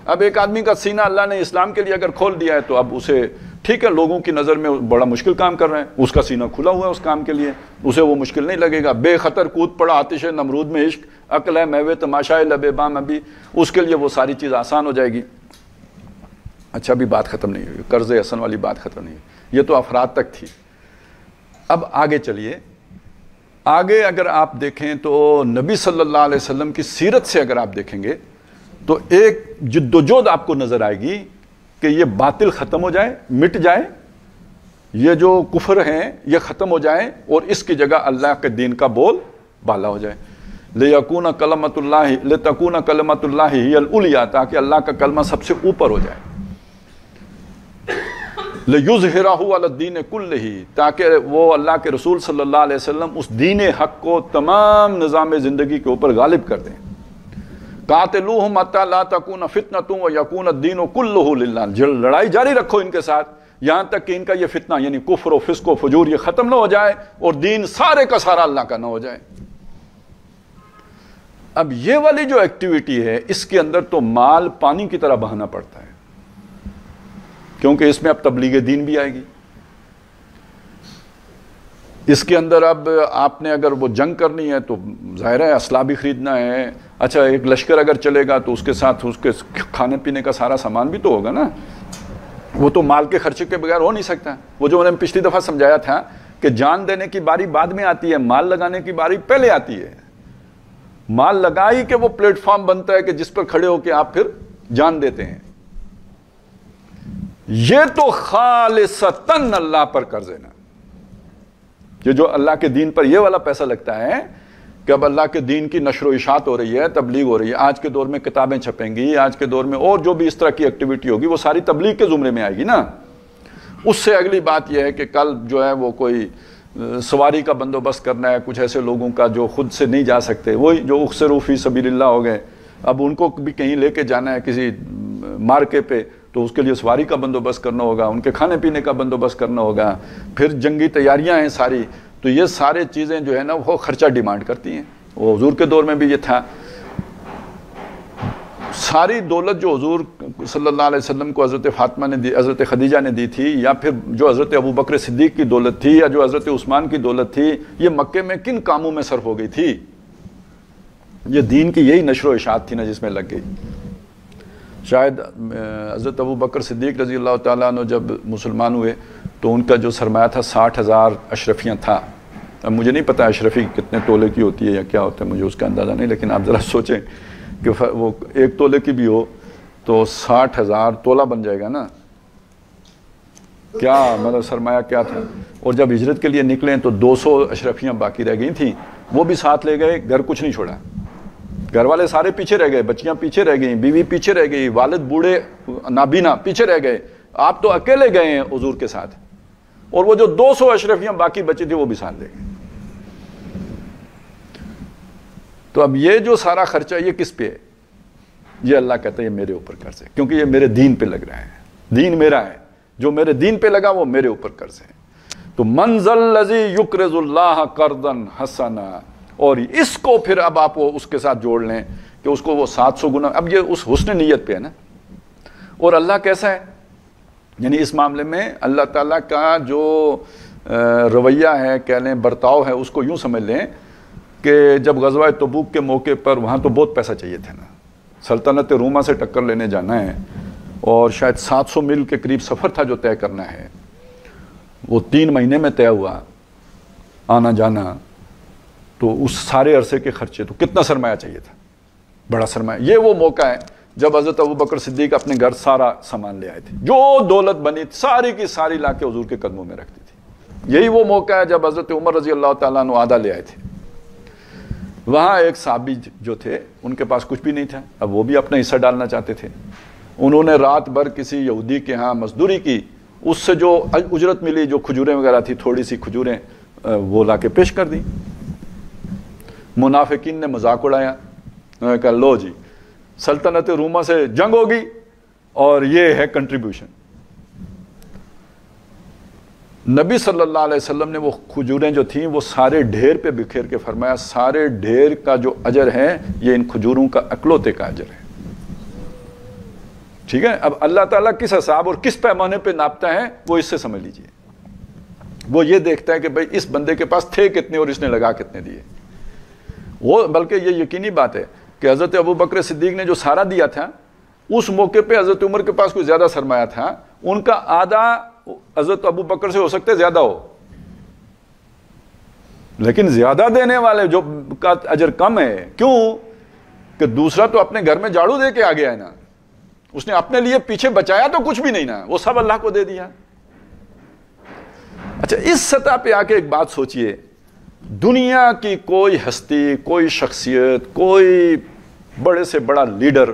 اب ایک آدمی کا سینہ اللہ نے اسلام کے لیے اگر کھول دیا ہے تو اب اسے ٹھیک ہے، لوگوں کی نظر میں بڑا مشکل کام کر رہے ہیں، اس کا سینہ کھلا ہوا ہے اس کام کے لیے، اسے وہ مشکل نہیں لگے گا۔ بے خطر کود پڑا آتش نمرود میں عشق، عقل ہے میوے تماشائے لب بام ابھی، اس کے لیے وہ ساری چیز آسان ہو جائے گی۔ اچھا، ابھی بات ختم نہیں ہوئی، قرض حسن والی بات ختم نہیں ہوئی، یہ تو افراد تک تھی۔ اب آگے چلیے، آگے اگر آپ دیکھیں تو نبی صلی اللہ علیہ وسلم کی سیرت سے اگر آپ دیکھیں گے تو ایک جد و جہد آپ کو نظر آئے گی کہ یہ باطل ختم ہو جائے، مٹ جائے، یہ جو کفر ہیں یہ ختم ہو جائے، اور اس کی جگہ اللہ کے دین کا بول بالا ہو جائے۔ لِتَكُونَ كَلِمَةُ اللَّهِ هِيَ الْعُلْيَا، تاکہ اللہ کا کلمہ سب سے اوپر ہو جائے۔ لِيُظْهِرَهُ عَلَى الدِّينِ كُلِّهِ، تاکہ وہ اللہ کے رسول صلی اللہ علیہ وسلم اس دین حق کو تمام نظام زندگی کے اوپر غالب کر دیں۔ قاتلوہم حتی لا تکون فتنۃ ویکون الدین کلہ للہ، لڑائی جاری رکھو ان کے ساتھ یہاں تک کہ ان کا یہ فتنہ یعنی کفر و فسق و فجور یہ ختم نہ ہو جائے اور دین سارے کا سارا اللہ کا نہ ہو جائے۔ اب یہ والی جو ایکٹیویٹی ہے اس کے اندر تو مال پانی کی طرح بہانا پڑتا ہے، کیونکہ اس میں اب تبلیغ دین بھی آئے گی، اس کے اندر اب آپ نے اگر وہ جنگ کرنی ہے تو ظاہر ہے اسلحہ بھی خریدنا ہے، اچھا ایک لشکر اگر چلے گا تو اس کے ساتھ اس کے کھانے پینے کا سارا سامان بھی تو ہوگا نا، وہ تو مال کے خرچے کے بغیر ہو نہیں سکتا۔ وہ جو میں نے پچھلی دفعہ سمجھایا تھا کہ جان دینے کی باری بعد میں آتی ہے، مال لگانے کی باری پہلے آتی ہے۔ مال لگائی کہ وہ پلیٹ فارم بنتا ہے کہ جس پر کھڑے ہو کے آپ پھر جان دیتے ہیں۔ یہ تو خالصتاً اللہ پر قرض ہے نا، یہ جو اللہ کے دین پر یہ والا پیسہ لگتا ہے کہ اب اللہ کے دین کی نشر و اشاعت ہو رہی ہے، تبلیغ ہو رہی ہے، آج کے دور میں کتابیں چھپیں گی، آج کے دور میں اور جو بھی اس طرح کی ایکٹیویٹی ہوگی وہ ساری تبلیغ کے زمرے میں آئے گی نا۔ اس سے اگلی بات یہ ہے کہ کل جو ہے وہ کوئی سواری کا بندوبست کرنا ہے کچھ ایسے لوگوں کا جو خود سے نہیں جا سکتے، وہی جو اخسروا فی سبیل اللہ ہو گئے، اب ان کو بھی کہیں لے کے جانا ہے کسی مارکے پہ تو اس کے لیے سواری کا بندوبست کرنا ہوگا، ان کے کھانے پینے کا بندوبست کرنا ہوگا، پھر جنگی تیاریاں ہیں ساری، تو یہ سارے چیزیں جو ہے نا وہ خرچہ ڈیمانڈ کرتی ہیں۔ وہ حضور کے دور میں بھی یہ تھا، ساری دولت جو حضور صلی اللہ علیہ وسلم کو حضرت فاطمہ نے دی، حضرت خدیجہ نے دی تھی، یا پھر جو حضرت ابو بکر صدیق کی دولت تھی یا جو حضرت عثمان کی دولت تھی، یہ مکے میں کن کاموں میں صرف ہو گئی تھی؟ یہ دین کی یہی نشر و اشاعت تھی نا جس میں لگ گئی۔ شاید حضرت ابو بکر صدیق رضی اللہ تعالیٰ عنہ جب مسلمان ہوئے تو ان کا جو سرمایہ تھا 60,000 اشرفیاں تھا۔ اب مجھے نہیں پتا اشرفی کتنے تولے کی ہوتی ہے یا کیا ہوتا ہے، مجھے اس کا اندازہ نہیں، لیکن آپ ذرا سوچیں کہ وہ 1 تولے کی بھی ہو تو 60,000 تولہ بن جائے گا نا، کیا مطلب سرمایہ کیا تھا۔ اور جب ہجرت کے لیے نکلیں تو 200 اشرفیاں باقی رہ گئی تھیں، وہ بھی ساتھ لے گئے، گھر کچھ نہیں چھوڑا، گھر والے سارے پیچھے رہ گئے، بچیاں پیچھے رہ گئیں، بیوی پیچھے رہ گئی، والد بوڑھے نابینا پیچھے رہ گئے، آپ تو اکیلے گئے ہیں حضور کے ساتھ، اور وہ جو 200 اشرفیاں باقی بچی تھی وہ بھی ساتھ لے گئے۔ تو اب یہ جو سارا خرچہ یہ کس پہ ہے؟ یہ اللہ کہتا ہے یہ میرے اوپر قرض ہے، کیونکہ یہ میرے دین پہ لگ رہا ہے، دین میرا ہے، جو میرے دین پہ لگا وہ میرے اوپر قرض ہے۔ تو من ذا الذی یقرض اللہ قرضا حسنا، اور اس کو پھر اب آپ اس کے ساتھ جوڑ لیں کہ اس کو وہ 700 گنا، اب یہ اس حسن نیت پہ ہے نا۔ اور اللہ کیسا ہے؟ یعنی اس معاملے میں اللہ تعالیٰ کا جو رویہ ہے، کہہ لیں برتاؤ ہے، اس کو یوں سمجھ لیں کہ جب غزوہ تبوک کے موقع پر وہاں تو بہت پیسہ چاہیے تھا نا، سلطنت روما سے ٹکر لینے جانا ہے، اور شاید 700 میل کے قریب سفر تھا جو طے کرنا ہے، وہ 3 مہینے میں طے ہوا آنا جانا، تو اس سارے عرصے کے خرچے، تو کتنا سرمایہ چاہیے تھا، بڑا سرمایہ۔ یہ وہ موقع ہے جب حضرت ابو بکر صدیق اپنے گھر سارا سامان لے آئے تھے، جو دولت بنی ساری کی ساری لا کے حضور کے قدموں میں رکھتی تھی۔ یہی وہ موقع ہے جب حضرت عمر رضی اللہ تعالیٰ عنہ آدھا لے آئے تھے، وہاں ایک صحابی جو تھے ان کے پاس کچھ بھی نہیں تھا، اب وہ بھی اپنا حصہ ڈالنا چاہتے تھے، انہوں نے رات بھر کسی یہودی کے ہاں مزدوری کی اس سے جو اجرت ملی، جو کھجوریں وغیرہ تھی، تھوڑی سی کھجوریں وہ لا کے پیش کر دی. منافقین نے مذاق اڑایا، انہوں نے کہا لو جی سلطنت روما سے جنگ ہوگی اور یہ ہے کنٹریبیوشن. نبی صلی اللہ علیہ وسلم نے وہ کھجوریں جو تھیں وہ سارے ڈھیر پہ بکھیر کے فرمایا سارے ڈھیر کا جو اجر ہے یہ ان کھجوروں کا اکلوتے کا اجر ہے. ٹھیک ہے. اب اللہ تعالیٰ کس حساب اور کس پیمانے پہ ناپتا ہے وہ اس سے سمجھ لیجئے. وہ یہ دیکھتا ہے کہ بھئی اس بندے کے پاس تھے کتنے اور اس نے لگا کتنے دیے. وہ بلکہ یہ یقینی بات ہے کہ حضرت ابوبکر صدیق نے جو سارا دیا تھا اس موقع پہ حضرت عمر کے پاس کوئی زیادہ سرمایہ تھا، ان کا آدھا حضرت ابوبکر سے ہو سکتے زیادہ ہو، لیکن زیادہ دینے والے جو کا اجر کم ہے. کیوں کہ دوسرا تو اپنے گھر میں جھاڑو دے کے آ گیا ہے نا، اس نے اپنے لیے پیچھے بچایا تو کچھ بھی نہیں نا، وہ سب اللہ کو دے دیا. اچھا اس سطح پہ آ کے ایک بات سوچئے، دنیا کی کوئی ہستی، کوئی شخصیت، کوئی بڑے سے بڑا لیڈر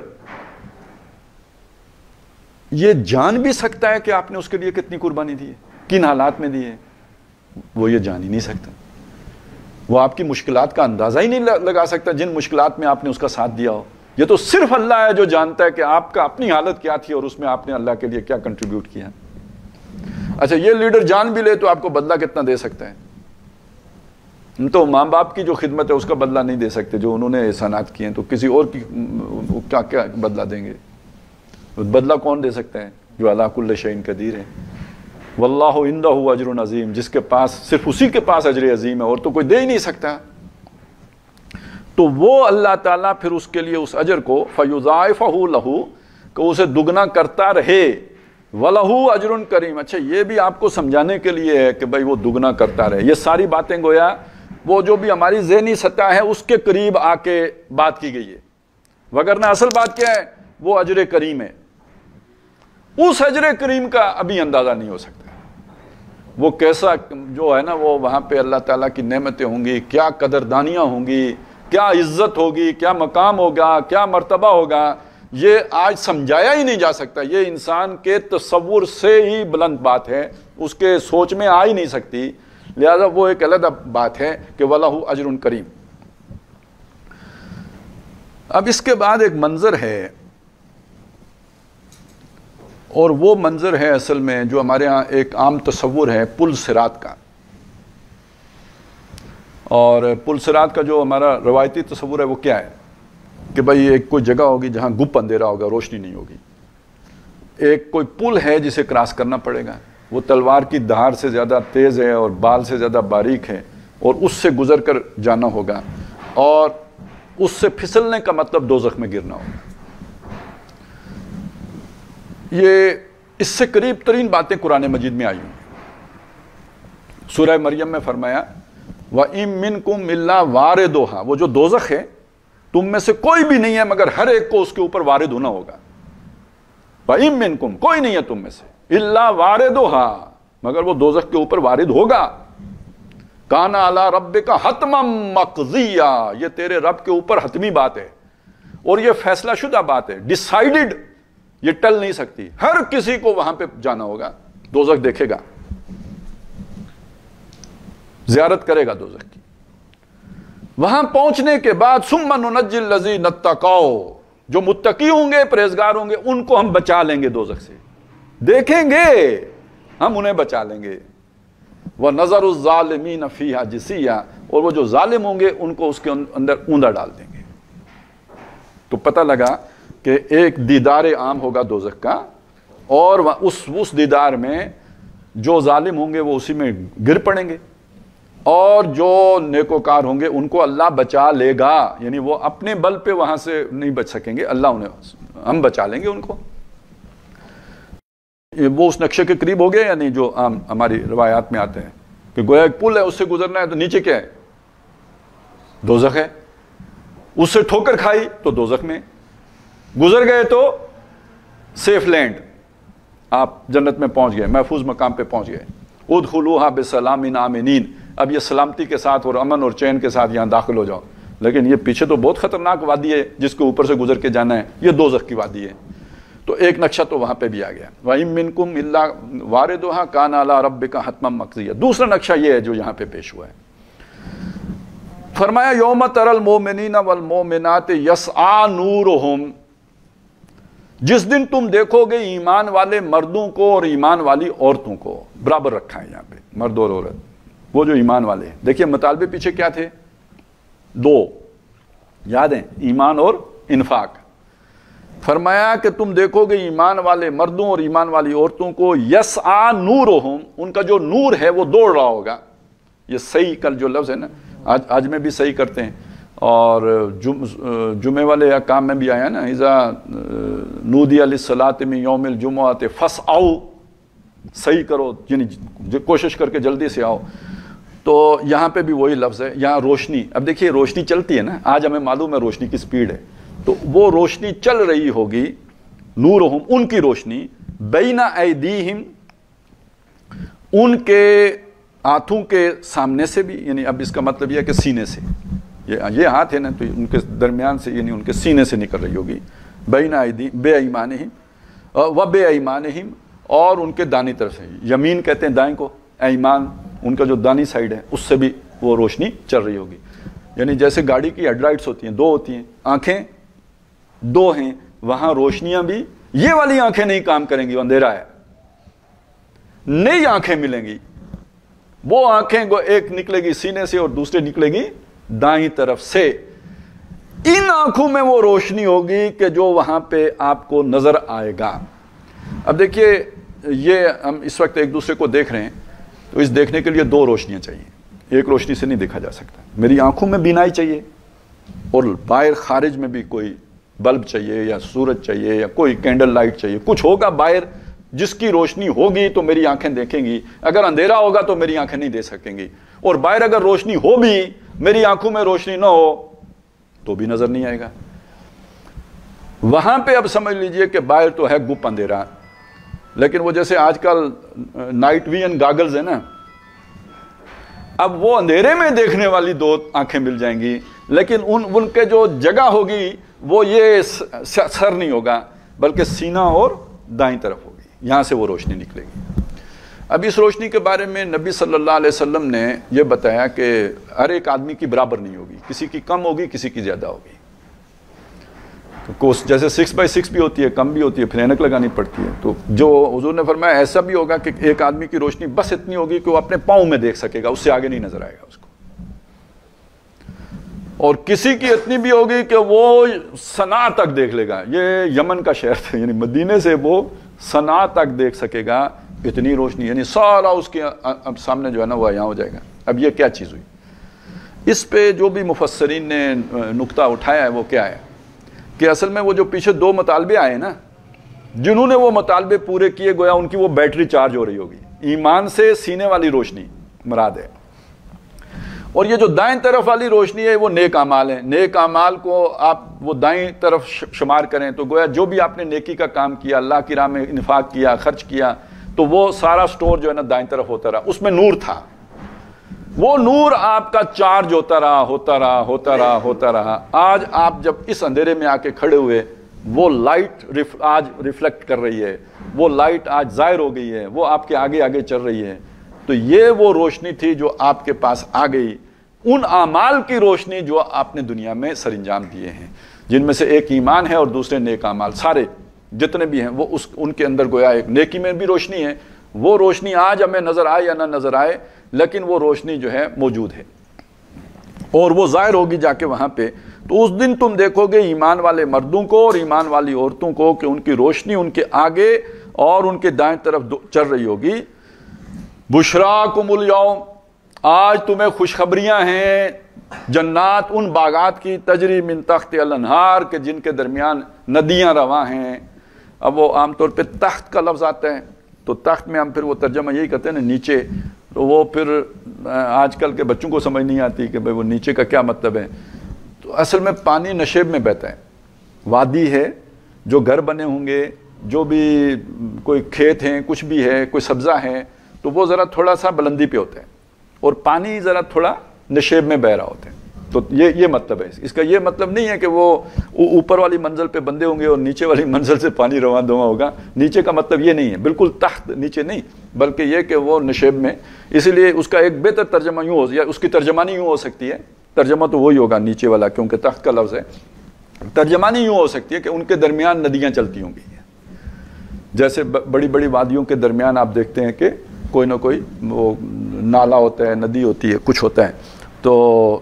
یہ جان بھی سکتا ہے کہ آپ نے اس کے لیے کتنی قربانی دی ہے، کن حالات میں دی ہے؟ وہ یہ جان ہی نہیں سکتا. وہ آپ کی مشکلات کا اندازہ ہی نہیں لگا سکتا جن مشکلات میں آپ نے اس کا ساتھ دیا ہو. یہ تو صرف اللہ ہے جو جانتا ہے کہ آپ کا اپنی حالت کیا تھی اور اس میں آپ نے اللہ کے لیے کیا کنٹریبیوٹ کیا. اچھا یہ لیڈر جان بھی لے تو آپ کو بدلہ کتنا دے سکتا ہے؟ تو ماں باپ کی جو خدمت ہے اس کا بدلہ نہیں دے سکتے جو انہوں نے احسانات کیے ہیں، تو کسی اور کی کیا کیا بدلہ دیں گے؟ بدلہ کون دے سکتا ہے؟ جو علی کل شیء قدیر ہے. واللہ عندہ اجر عظیم، جس کے پاس صرف اسی کے پاس اجر عظیم ہے اور تو کوئی دے ہی نہیں سکتا. تو وہ اللہ تعالیٰ پھر اس کے لیے اس اجر کو فیضاعفہ لہ، کہ اسے دگنا کرتا رہے، وَلَهُ اجر کریم. اچھا یہ بھی آپ کو سمجھانے کے لیے ہے کہ بھائی وہ دگنا کرتا رہے. یہ ساری باتیں گویا وہ جو بھی ہماری ذہنی سطح ہے اس کے قریب آ کے بات کی گئی ہے، وگرنہ اصل بات کیا ہے؟ وہ اجر کریم ہے. اس اجر کریم کا ابھی اندازہ نہیں ہو سکتا. وہ کیسا جو ہے نا وہ وہاں پہ اللہ تعالیٰ کی نعمتیں ہوں گی، کیا قدردانیاں ہوں گی، کیا عزت ہوگی، کیا مقام ہوگا، کیا مرتبہ ہوگا، یہ آج سمجھایا ہی نہیں جا سکتا. یہ انسان کے تصور سے ہی بلند بات ہے، اس کے سوچ میں آ ہی نہیں سکتی. لہذا وہ ایک علیحدہ بات ہے کہ وَلَهُ اجر کریم. اب اس کے بعد ایک منظر ہے، اور وہ منظر ہے اصل میں جو ہمارے ہاں ایک عام تصور ہے پل صراط کا. اور پل صراط کا جو ہمارا روایتی تصور ہے وہ کیا ہے کہ بھائی ایک کوئی جگہ ہوگی جہاں گپ اندھیرا ہوگا، روشنی نہیں ہوگی. ایک کوئی پل ہے جسے کراس کرنا پڑے گا، وہ تلوار کی دھار سے زیادہ تیز ہے اور بال سے زیادہ باریک ہے، اور اس سے گزر کر جانا ہوگا، اور اس سے پھسلنے کا مطلب دوزخ میں گرنا ہوگا. یہ اس سے قریب ترین باتیں قرآن مجید میں آئی ہیں. سورہ مریم میں فرمایا وَإِن مِّنكُمْ إِلَّا وَارِدُهَا، وہ جو دوزخ ہے تم میں سے کوئی بھی نہیں ہے مگر ہر ایک کو اس کے اوپر وارد ہونا ہوگا. وَإِن مِّنكُمْ، کوئی نہیں ہے تم میں سے، إِلَّا وَارِدُهَا، مگر وہ دوزخ کے اوپر وارد ہوگا. کَانَ عَلَىٰ رَبِّكَ حَتْمًا مَقْضِيًّا، یہ تیرے رب کے اوپر حتمی بات ہے اور یہ فیصلہ شدہ بات ہے، ڈیسائیڈڈ، یہ ٹل نہیں سکتی. ہر کسی کو وہاں پہ جانا ہوگا، دوزخ دیکھے گا، زیارت کرے گا دوزخ کی. وہاں پہنچنے کے بعد ثم ننجی الذین اتقوا، جو متقی ہوں گے، پرہیزگار ہوں گے، ان کو ہم بچا لیں گے دوزخ سے، دیکھیں گے ہم انہیں بچا لیں گے. وَنَذَرُ الظَّالِمِينَ فِيهَا جِثِيًّا، اور وہ جو ظالم ہوں گے ان کو اس کے اندر اوندا ڈال دیں گے. تو پتہ لگا کہ ایک دیدار عام ہوگا دوزخ کا، اور اس دیدار میں جو ظالم ہوں گے وہ اسی میں گر پڑیں گے، اور جو نیکوکار ہوں گے ان کو اللہ بچا لے گا. یعنی وہ اپنے بل پہ وہاں سے نہیں بچ سکیں گے، اللہ انہیں، ہم بچا لیں گے ان کو. وہ اس نقشے کے قریب ہو گیا یا نہیں جو عام ہماری روایات میں آتے ہیں کہ گویا ایک پل ہے، اس سے گزرنا ہے تو نیچے کیا ہے؟ دوزخ ہے. اس سے ٹھوکر کھائی تو دوزخ میں، گزر گئے تو سیف لینڈ، آپ جنت میں پہنچ گئے، محفوظ مقام پہ پہنچ گئے. ادخلوها بسلام آمنین، اب یہ سلامتی کے ساتھ اور امن اور چین کے ساتھ یہاں داخل ہو جاؤ. لیکن یہ پیچھے تو بہت خطرناک وادی ہے جس کے اوپر سے گزر کے جانا ہے، یہ دوزخ کی وادی ہے. تو ایک نقشہ تو وہاں پہ بھی آ گیا، وَإِن مِّنكُمْ إِلَّا وَارِدُهَا كَانَ عَلَىٰ رَبِّكَ حَتْمًا مَّقْضِيًّا۔ دوسرا نقشہ یہ ہے جو یہاں پہ پیش ہوا ہے، فرمایا یوم تری المؤمنین والمؤمنات یسعی نورہم، جس دن تم دیکھو گے ایمان والے مردوں کو اور ایمان والی عورتوں کو، برابر رکھا ہے یہاں پہ مرد اور عورت، وہ جو ایمان والے ہیں۔ دیکھیے مطالبے پیچھے کیا تھے؟ دو، یاد ہیں؟ ایمان اور انفاق۔ فرمایا کہ تم دیکھو گے ایمان والے مردوں اور ایمان والی عورتوں کو یسعی نورہم، ان کا جو نور ہے وہ دوڑ رہا ہوگا۔ یہ صحیح کل جو لفظ ہے نا، آج میں بھی صحیح کرتے ہیں، اور جمعے والے کام میں بھی آیا نا، اذا نودی للصلاۃ من یوم الجمعۃ فاسعوا، صحیح کرو، یعنی کوشش کر کے جلدی سے آؤ۔ تو یہاں پہ بھی وہی لفظ ہے، یہاں روشنی، اب دیکھیے روشنی چلتی ہے نا، آج ہمیں معلوم ہے روشنی کی سپیڈ ہے، تو وہ روشنی چل رہی ہوگی، نورہم، ان کی روشنی، بین ایدیہم، ان کے ہاتھوں کے سامنے سے بھی، یعنی اب اس کا مطلب یہ ہے کہ سینے سے، یہ ہاتھ ہے نا تو ان کے درمیان سے، یعنی ان کے سینے سے نکل رہی ہوگی، بین ایدیہم بے ایمانہم و بے ایمانہم، اور ان کے دانی طرف سے، یمین کہتے ہیں دائیں کو، ایمان ان کا جو دانی سائیڈ ہے اس سے بھی وہ روشنی چل رہی ہوگی۔ یعنی جیسے گاڑی کی ہیڈ لائٹس ہوتی ہیں، دو ہوتی ہیں، آنکھیں دو ہیں، وہاں روشنیاں بھی، یہ والی آنکھیں نہیں کام کریں گی، اندھیرا ہے، نئی آنکھیں ملیں گی، وہ آنکھیں کو ایک نکلے گی سینے سے اور دوسرے نکلے گی دائیں طرف سے، ان آنکھوں میں وہ روشنی ہوگی کہ جو وہاں پہ آپ کو نظر آئے گا۔ اب دیکھیے یہ ہم اس وقت ایک دوسرے کو دیکھ رہے ہیں، تو اس دیکھنے کے لیے دو روشنیاں چاہیے، ایک روشنی سے نہیں دیکھا جا سکتا، میری آنکھوں میں بینائی چاہیے، اور باہر خارج میں بھی کوئی بلب چاہیے یا سورج چاہیے یا کوئی کینڈل لائٹ چاہیے، کچھ ہوگا باہر جس کی روشنی ہوگی تو میری آنکھیں دیکھیں گی، اگر اندھیرا ہوگا تو میری آنکھیں نہیں دیکھ سکیں گی، اور باہر اگر روشنی ہو بھی، میری آنکھوں میں روشنی نہ ہو تو بھی نظر نہیں آئے گا۔ وہاں پہ اب سمجھ لیجئے کہ باہر تو ہے گپ اندھیرا، لیکن وہ جیسے آج کل نائٹ ویژن گاگلز ہیں نا، اب وہ اندھیرے میں دیکھنے والی دو آنکھیں مل جائیں گی، لیکن ان کے جو جگہ ہوگی وہ یہ سر نہیں ہوگا بلکہ سینہ اور دائیں طرف ہوگی، یہاں سے وہ روشنی نکلے گی۔ اب اس روشنی کے بارے میں نبی صلی اللہ علیہ وسلم نے یہ بتایا کہ ہر ایک آدمی کی برابر نہیں ہوگی، کسی کی کم ہوگی، کسی کی زیادہ ہوگی، تو جیسے 6x6 بھی ہوتی ہے، کم بھی ہوتی ہے، پھر اینک لگانی پڑتی ہے، تو جو حضور نے فرمایا ایسا بھی ہوگا کہ ایک آدمی کی روشنی بس اتنی ہوگی کہ وہ اپنے پاؤں میں دیکھ سکے گا، اس سے آگے نہیں نظر آئے گا اس کو، اور کسی کی اتنی بھی ہوگی کہ وہ صنعا تک دیکھ لے گا، یہ یمن کا شہر تھا، یعنی مدینے سے وہ صنعا تک دیکھ سکے گا، اتنی روشنی، یعنی سارا اس کے سامنے جو ہے نا وہ یہاں ہو جائے گا۔ اب یہ کیا چیز ہوئی؟ اس پہ جو بھی مفسرین نے نقطہ اٹھایا ہے وہ کیا ہے کہ اصل میں وہ جو پیچھے دو مطالبے آئے نا، جنہوں نے وہ مطالبے پورے کیے، گویا ان کی وہ بیٹری چارج ہو رہی ہوگی، ایمان سے سینے والی روشنی مراد ہے، اور یہ جو دائیں طرف والی روشنی ہے وہ نیک اعمال ہیں، نیک اعمال کو آپ وہ دائیں طرف شمار کریں تو گویا جو بھی آپ نے نیکی کا کام کیا، اللہ کی راہ میں انفاق کیا، خرچ کیا، تو وہ سارا سٹور جو ہے نا دائیں طرف ہوتا رہا، اس میں نور تھا، وہ نور آپ کا چارج ہوتا رہا ہوتا رہا ہوتا رہا ہوتا رہا، آج آپ جب اس اندھیرے میں آ کے کھڑے ہوئے، وہ لائٹ آج ریفلیکٹ کر رہی ہے، وہ لائٹ آج ظاہر ہو گئی ہے، وہ آپ کے آگے آگے چل رہی ہے، تو یہ وہ روشنی تھی جو آپ کے پاس آ گئی، ان اعمال کی روشنی جو آپ نے دنیا میں سر انجام دیے ہیں، جن میں سے ایک ایمان ہے اور دوسرے نیک اعمال، سارے جتنے بھی ہیں وہ ان کے اندر گویا ایک نیکی میں بھی روشنی ہے، وہ روشنی آج ہمیں نظر آئے یا نہ نظر آئے، لیکن وہ روشنی جو ہے موجود ہے اور وہ ظاہر ہوگی جا کے وہاں پہ۔ تو اس دن تم دیکھو گے ایمان والے مردوں کو اور ایمان والی عورتوں کو کہ ان کی روشنی ان کے آگے اور ان کے دائیں طرف چل رہی ہوگی۔ بشراکم الیوم، آج تمہیں خوشخبریاں ہیں، جنات، ان باغات کی، تجری من تحت الانہار، کہ جن کے درمیان ندیاں رواں ہیں۔ اب وہ عام طور پہ تحت کا لفظ آتا ہے تو تحت میں ہم پھر وہ ترجمہ یہی کرتے ہیں نا نیچے، تو وہ پھر آج کل کے بچوں کو سمجھ نہیں آتی کہ بھئی وہ نیچے کا کیا مطلب ہے، تو اصل میں پانی نشیب میں بہتا ہے، وادی ہے، جو گھر بنے ہوں گے، جو بھی کوئی کھیت ہیں، کچھ بھی ہے، کوئی سبزہ ہے، تو وہ ذرا تھوڑا سا بلندی پہ ہوتا ہے اور پانی ذرا تھوڑا نشیب میں بہ رہا ہوتا ہے۔ تو یہ مطلب ہے اس کا. یہ مطلب نہیں ہے کہ وہ اوپر والی منزل پہ بندے ہوں گے اور نیچے والی منزل سے پانی رواں دواں ہوگا. نیچے کا مطلب یہ نہیں ہے, بالکل تحت نیچے نہیں, بلکہ یہ کہ وہ نشیب میں. اسی لیے اس کا ایک بہتر ترجمہ یوں ہو, یا اس کی ترجمانی یوں ہو سکتی ہے, ترجمہ تو وہی ہوگا نیچے والا کیونکہ تحت کا لفظ ہے. ترجمانی یوں ہو سکتی ہے کہ ان کے درمیان ندیاں چلتی ہوں گی, جیسے بڑی بڑی وادیوں کے درمیان آپ دیکھتے ہیں کہ کوئی نہ کوئی وہ نالا ہوتا ہے, ندی ہوتی ہے, کچھ ہوتا ہے, تو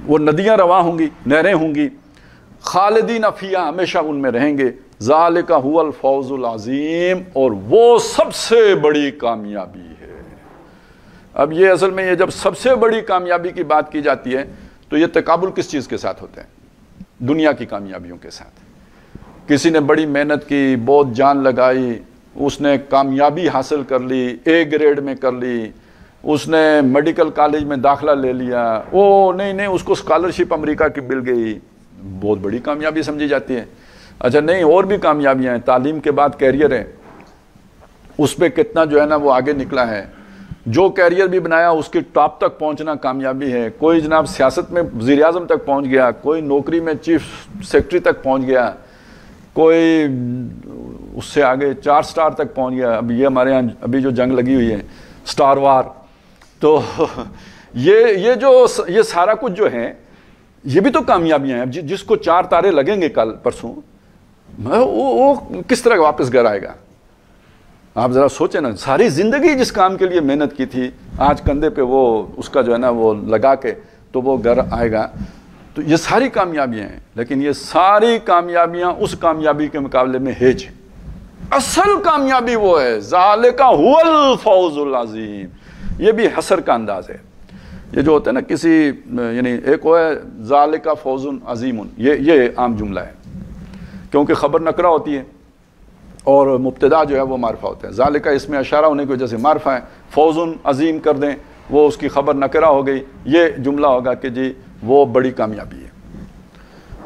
وہ ندیاں رواں ہوں گی, نہریں ہوں گی. خالدین فیہا, ہمیشہ ان میں رہیں گے. ذالک هو الفوز العظیم, اور وہ سب سے بڑی کامیابی ہے. اب یہ اصل میں یہ جب سب سے بڑی کامیابی کی بات کی جاتی ہے تو یہ تقابل کس چیز کے ساتھ ہوتا ہے؟ دنیا کی کامیابیوں کے ساتھ. کسی نے بڑی محنت کی, بہت جان لگائی, اس نے کامیابی حاصل کر لی, اے گریڈ میں کر لی, اس نے میڈیکل کالج میں داخلہ لے لیا, نہیں اس کو اسکالرشپ امریکہ کی مل گئی, بہت بڑی کامیابی سمجھی جاتی ہے. اچھا نہیں, اور بھی کامیابیاں ہیں. تعلیم کے بعد کیریئر ہے, اس پہ کتنا جو ہے نا وہ آگے نکلا ہے. جو کیریئر بھی بنایا اس کی ٹاپ تک پہنچنا کامیابی ہے. کوئی جناب سیاست میں وزیر اعظم تک پہنچ گیا, کوئی نوکری میں چیف سیکرٹری تک پہنچ گیا, کوئی اس سے آگے 4 سٹار تک پہنچ گیا. اب یہ ہمارے ہاں ابھی جو جنگ لگی ہوئی ہے سٹار وار, تو یہ سارا کچھ جو ہے یہ بھی تو کامیابیاں ہیں. جس کو 4 تارے لگیں گے کل پرسوں, وہ کس طرح واپس گھر آئے گا؟ آپ ذرا سوچیں نا, ساری زندگی جس کام کے لیے محنت کی تھی, آج کندھے پہ وہ اس کا جو ہے نا وہ لگا کے تو وہ گھر آئے گا. تو یہ ساری کامیابیاں ہیں, لیکن یہ ساری کامیابیاں اس کامیابی کے مقابلے میں ہیج. اصل کامیابی وہ ہے ذالک هو الفوز العظیم. یہ بھی حسر کا انداز ہے. یہ جو ہوتا ہے نا کسی, یعنی ایک وہ ہے ذالک فوز عظیم, یہ عام جملہ ہے کیونکہ خبر نکرہ ہوتی ہے اور مبتدا جو ہے وہ معرفہ ہوتا ہے. ذالک اس میں اشارہ ہونے کی وجہ سے معرفہ ہے. فوز عظیم کر دیں, وہ اس کی خبر نکرہ ہو گئی, یہ جملہ ہوگا کہ جی وہ بڑی کامیابی ہے.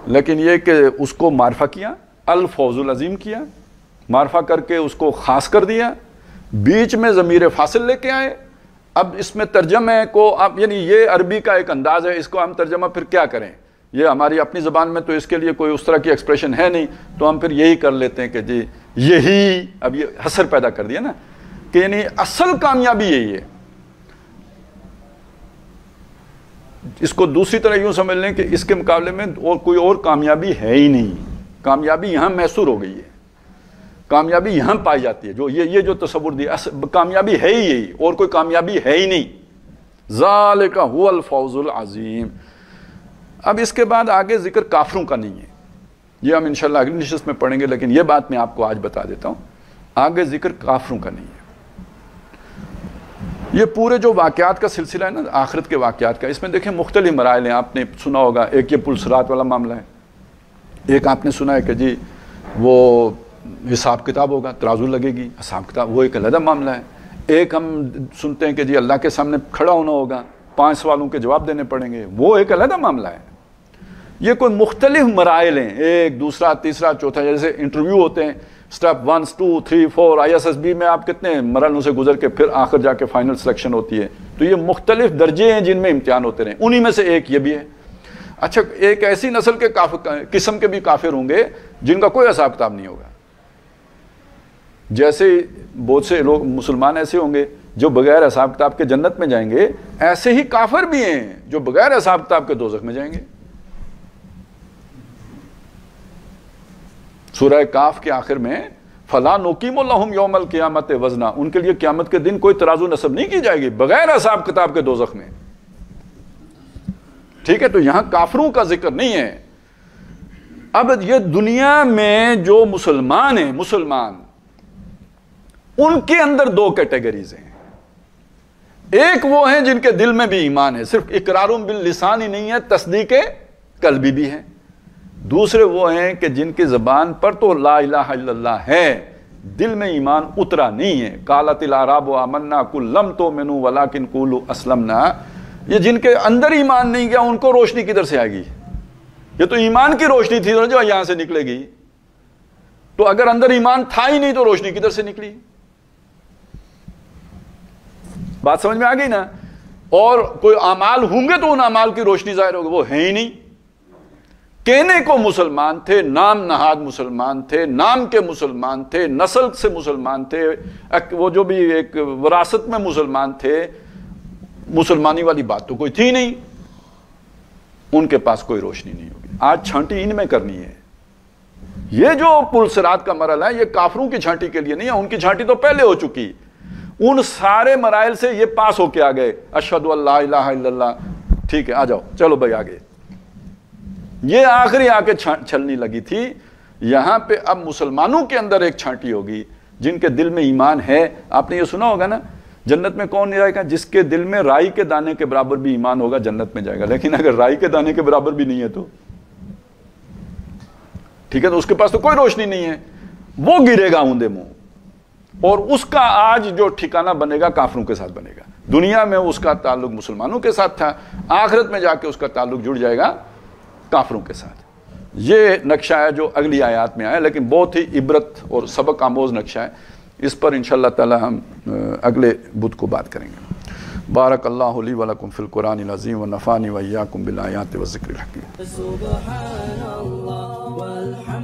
لیکن یہ کہ اس کو معرفہ کیا, الفوز العظیم کیا, معرفہ کر کے اس کو خاص کر دیا, بیچ میں ضمیر فاصل لے کے آئے. اب اس میں ترجمے کو آپ, یعنی یہ عربی کا ایک انداز ہے, اس کو ہم ترجمہ پھر کیا کریں؟ یہ ہماری اپنی زبان میں تو اس کے لیے کوئی اس طرح کی ایکسپریشن ہے نہیں, تو ہم پھر یہی کر لیتے ہیں کہ جی یہی. اب یہ حسر پیدا کر دیا نا کہ یعنی اصل کامیابی یہی ہے. اس کو دوسری طرح یوں سمجھ لیں کہ اس کے مقابلے میں اور کوئی اور کامیابی ہے ہی نہیں. کامیابی یہاں محسور ہو گئی ہے, کامیابی یہاں پائی جاتی ہے. جو یہ جو تصور دیا, کامیابی ہے ہی یہی, اور کوئی کامیابی ہے ہی نہیں. ذالک هو الفوز العظیم. اب اس کے بعد آگے ذکر کافروں کا نہیں ہے, یہ ہم انشاءاللہ اگلی نشست میں پڑھیں گے, لیکن یہ بات میں آپ کو آج بتا دیتا ہوں, آگے ذکر کافروں کا نہیں ہے. یہ پورے جو واقعات کا سلسلہ ہے نا, آخرت کے واقعات کا, اس میں دیکھیں مختلف مراحل ہیں. آپ نے سنا ہوگا ایک یہ پل صراط والا معاملہ ہے, ایک آپ نے سنا ہے کہ جی وہ حساب کتاب ہوگا, ترازو لگے گی, حساب کتاب, وہ ایک علیحدہ معاملہ ہے. ایک ہم سنتے ہیں کہ جی اللہ کے سامنے کھڑا ہونا ہوگا, 5 سوالوں کے جواب دینے پڑیں گے, وہ ایک علیحدہ معاملہ ہے. یہ کوئی مختلف مراحل ہیں, ایک دوسرا تیسرا چوتھا, جیسے انٹرویو ہوتے ہیں, سٹیپ 1 2 3 4, ISSB میں آپ کتنے مرحلوں سے گزر کے پھر آخر جا کے فائنل سلیکشن ہوتی ہے. تو یہ مختلف درجے ہیں جن میں امتحان ہوتے رہے, انہی میں سے ایک یہ بھی ہے. اچھا, ایک ایسی نسل کے قسم کے بھی کافر ہوں گے جن کا کوئی حساب کتاب نہیں ہوگا. جیسے بہت سے لوگ مسلمان ایسے ہوں گے جو بغیر حساب کتاب کے جنت میں جائیں گے, ایسے ہی کافر بھی ہیں جو بغیر حساب کتاب کے دوزخ میں جائیں گے. سورہ کاف کے آخر میں فَلَا نُقِيمُ لَهُمْ يَوْمَ الْقِيَامَةِ وَزْنًا, ان کے لیے قیامت کے دن کوئی ترازو نصب نہیں کی جائے گی بغیر حساب کتاب کے دوزخ میں. ٹھیک ہے, تو یہاں کافروں کا ذکر نہیں ہے. اب یہ دنیا میں جو مسلمان ہیں, مسلمان, ان کے اندر 2 کیٹیگریز ہیں. ایک وہ ہیں جن کے دل میں بھی ایمان ہے, صرف اقرار باللسان ہی نہیں ہے, تصدیق قلبی بھی ہے. دوسرے وہ ہیں کہ جن کی زبان پر تو لا الہ الا اللہ ہے, دل میں ایمان اترا نہیں ہے. قالت الاعراب آمنا قل لم تؤمنوا ولکن قولوا اسلمنا. یہ جن کے اندر ایمان نہیں گیا, ان کو روشنی کدھر سے آئے گی؟ یہ تو ایمان کی روشنی تھی جو یہاں سے نکلے گی. تو اگر اندر ایمان تھا ہی نہیں تو روشنی کدھر سے نکلی؟ بات سمجھ میں آ گئی نا. اور کوئی اعمال ہوں گے تو ان اعمال کی روشنی ظاہر ہوگی، وہ ہے ہی نہیں۔ کہنے کو مسلمان تھے، نام نہاد مسلمان تھے، نام کے مسلمان تھے، نسل سے مسلمان تھے، وہ جو بھی ایک وراثت میں مسلمان تھے، مسلمانی والی بات تو کوئی تھی نہیں، ان کے پاس کوئی روشنی نہیں ہوگی۔ آج چھانٹی ان میں کرنی ہے۔ یہ جو پل صراط کا مرحلہ ہے، یہ کافروں کی چھانٹی کے لیے نہیں ہے، ان کی چھانٹی تو پہلے ہو چکی۔ ان سارے مراحل سے یہ پاس ہو کے آ گئے، اشہد ان لا الہ الا اللہ، ٹھیک ہے آ جاؤ، چلو بھائی آگے۔ یہ آخری آ کے چھلنی لگی تھی۔ یہاں پہ اب مسلمانوں کے اندر ایک چھانٹی ہوگی، جن کے دل میں ایمان ہے۔ آپ نے یہ سنا ہوگا نا، جنت میں کون جائے گا؟ جس کے دل میں رائی کے دانے کے برابر بھی ایمان ہوگا جنت میں جائے گا، لیکن اگر رائی کے دانے کے برابر بھی نہیں ہے تو ٹھیک ہے، تو اس کے پاس تو کوئی روشنی نہیں ہے، وہ گرے گا اوندے منہ، اور اس کا آج جو ٹھکانہ بنے گا کافروں کے ساتھ بنے گا۔ دنیا میں اس کا تعلق مسلمانوں کے ساتھ تھا، آخرت میں جا کے اس کا تعلق جڑ جائے گا کافروں کے ساتھ۔ یہ نقشہ ہے جو اگلی آیات میں آیا، لیکن بہت ہی عبرت اور سبق آموز نقشہ ہے۔ اس پر انشاءاللہ تعالی ہم اگلے بدھ کو بات کریں گے۔ بارک اللہ لی ولکم فی القرآن العظیم ونفعنی وایاکم بالآیات والذکر الحکیم۔ سبحان اللہ والحمد